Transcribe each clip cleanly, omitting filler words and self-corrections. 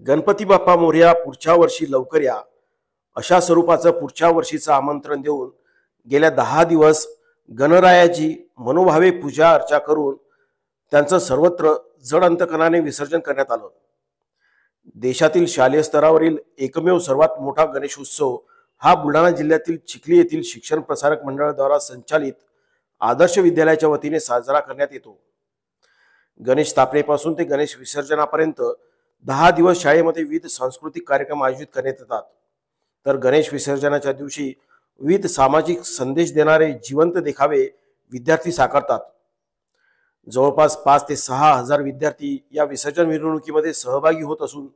गणपती बाप्पा मोरया पुढच्या वर्षी लवकर या अशा स्वरूपाचं पुढच्या वर्षीचं आमंत्रण देऊन गेल्या 10 दिवस गणरायाची मनोभावे पूजा अर्चा करून त्यांचं सर्वत्र जड अंतकणाने विसर्जन करण्यात आलं। देशातील शालेय स्तरावरील एकमेव सर्वात मोठा गणेश उत्सव हा बुलढाणा जिल्ह्यातील चिखली येथील शिक्षण प्रसारक मंडळाद्वारा संचालित आदर्श विद्यालयाच्या वतीने साजरा करण्यात येतो। गणेश स्थापनेपासून ते गणेश विसर्जनापर्यंत 10 दिवस शाळेमध्ये विविध सांस्कृतिक कार्यक्रम आयोजित करण्यात येतात। तर गणेश विसर्जनाच्या दिवशी विविध सामाजिक संदेश देणारे जिवंत देखावे विद्यार्थी साकारतात। जवळपास 5 ते 6 हजार विद्यार्थी या विसर्जन मिरवणुकीमध्ये सहभागी होत असून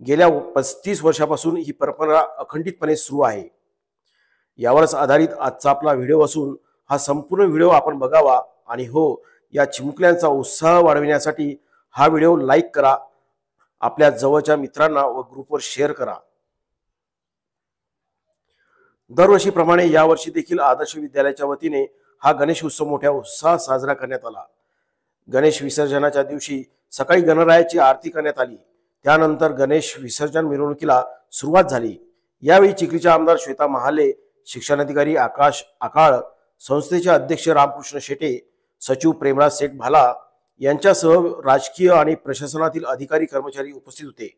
गेल्या 35 वर्षापासून ही परंपरा अखंडितपणे सुरू आहे। यावरच आधारित आजचा आपला व्हिडिओ असून हा संपूर्ण व्हिडिओ आपण बघावा आणि हो, या चिमुकल्यांचा उत्साह वाढविण्यासाठी हा व्हिडिओ लाईक करा, आपल्या जवळच्या मित्रांना व ग्रुपवर शेअर करा। दरवर्षीप्रमाणे यावर्षी देखील आदर्श विद्यालयाच्या वतीने हा गणेश उत्सव मोठ्या उत्साहात साजरा करण्यात आला। गणेश विसर्जनाच्या दिवशी सकाळी गणरायाची आरती करण्यात आली। त्यानंतर गणेश विसर्जन मिरवणुकीला सुरुवात झाली। यावेळी चिखलीच्या आमदार श्वेता महाले, शिक्षणाधिकारी आकाश आकाळ, संस्थेचे अध्यक्ष रामकृष्ण शेटे, सचिव प्रेमराज शेठ भाला यांच्यासह राजकीय आणि प्रशासनातील अधिकारी कर्मचारी उपस्थित होते।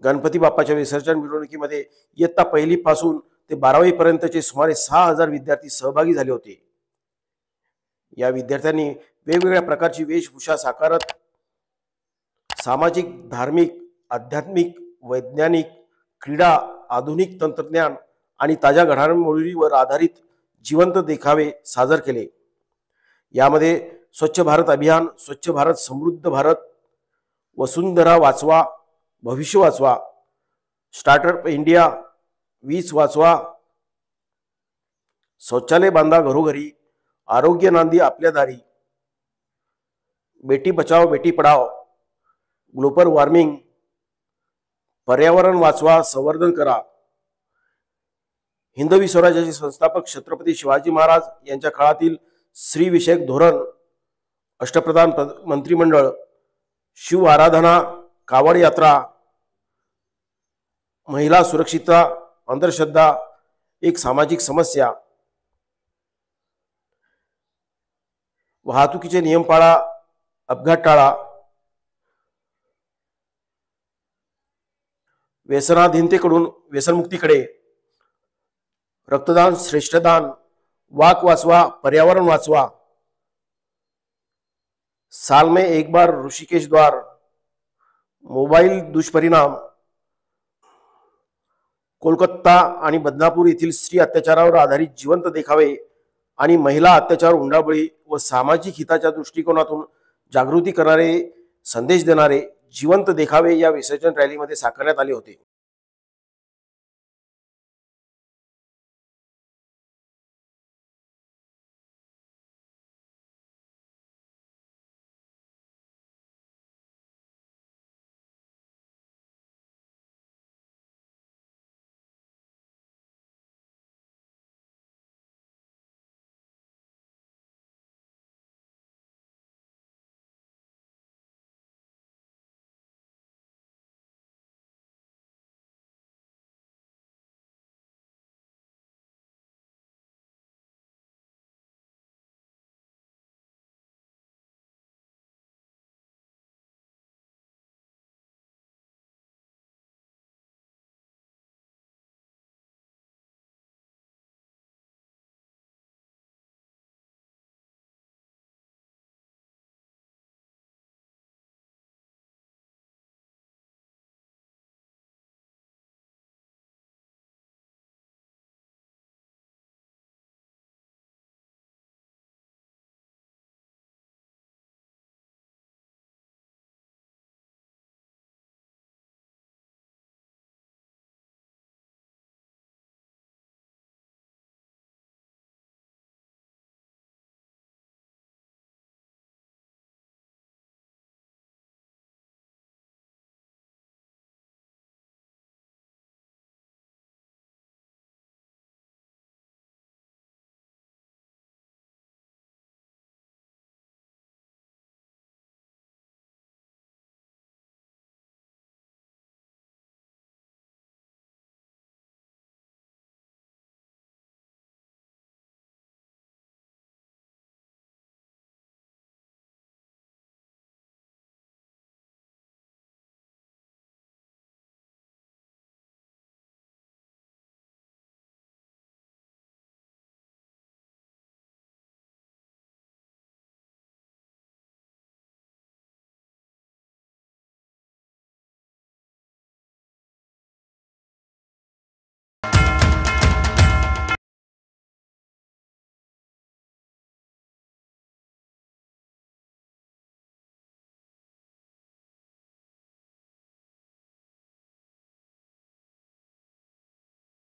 गणपती बाप्पाच्या विसर्जन मिरवणुकीमध्ये इयत्ता 1ली पासून ते 12वी पर्यंतचे सुमारे 6000 विद्यार्थी सहभागी झाले होते। या विद्यार्थ्यांनी वेगवेगळ्या प्रकारची वेशभूषा साकारत सामाजिक, धार्मिक, आध्यात्मिक, वैज्ञानिक, क्रीडा, आधुनिक तंत्रज्ञान आणि ताज्या घडामोडींवर आधारित जिवंत देखावे सादर केले। यामध्ये स्वच्छ भारत अभियान, स्वच्छ भारत, समृद्ध भारत, वसुंधरा वाचवा, भविष्य वाचवा, स्टार्टअप इंडिया, वीज वाचवा, शौचालय बांधा घरोघरी, आरोग्य नांदी आपल्या दारी, बेटी बचाओ बेटी पढाओ, ग्लोबल वॉर्मिंग, पर्यावरण वाचवा, संवर्धन करा, हिंदवी स्वराज्याचे संस्थापक छत्रपती शिवाजी महाराज यांच्या काळातील स्त्री विषयक धोरण, अष्टप्रधान मंत्रिमंडळ, शिव आराधना, कावड यात्रा, महिला सुरक्षितता, अंधश्रद्धा, एक सामाजिक समस्या, वाहतुकीचे नियम पाळा, अपघात टाळा, व्यसनाधीनतेकडून व्यसनमुक्तीकडे, रक्तदान श्रेष्ठदान, वाक वाचवा, पर्यावरण वाचवा, साल में एक बार ऋषिकेश द्वार, मोबाईल दुष्परिणाम, कोलकाता आणि बदनापूर येथील स्त्री अत्याचारावर आधारित जिवंत देखावे आणि महिला अत्याचार, हुंडाबळी व सामाजिक हिताच्या दृष्टिकोनातून जागृती करणारे, संदेश देणारे जिवंत देखावे या विसर्जन रॅलीमध्ये साकारण्यात आले होते।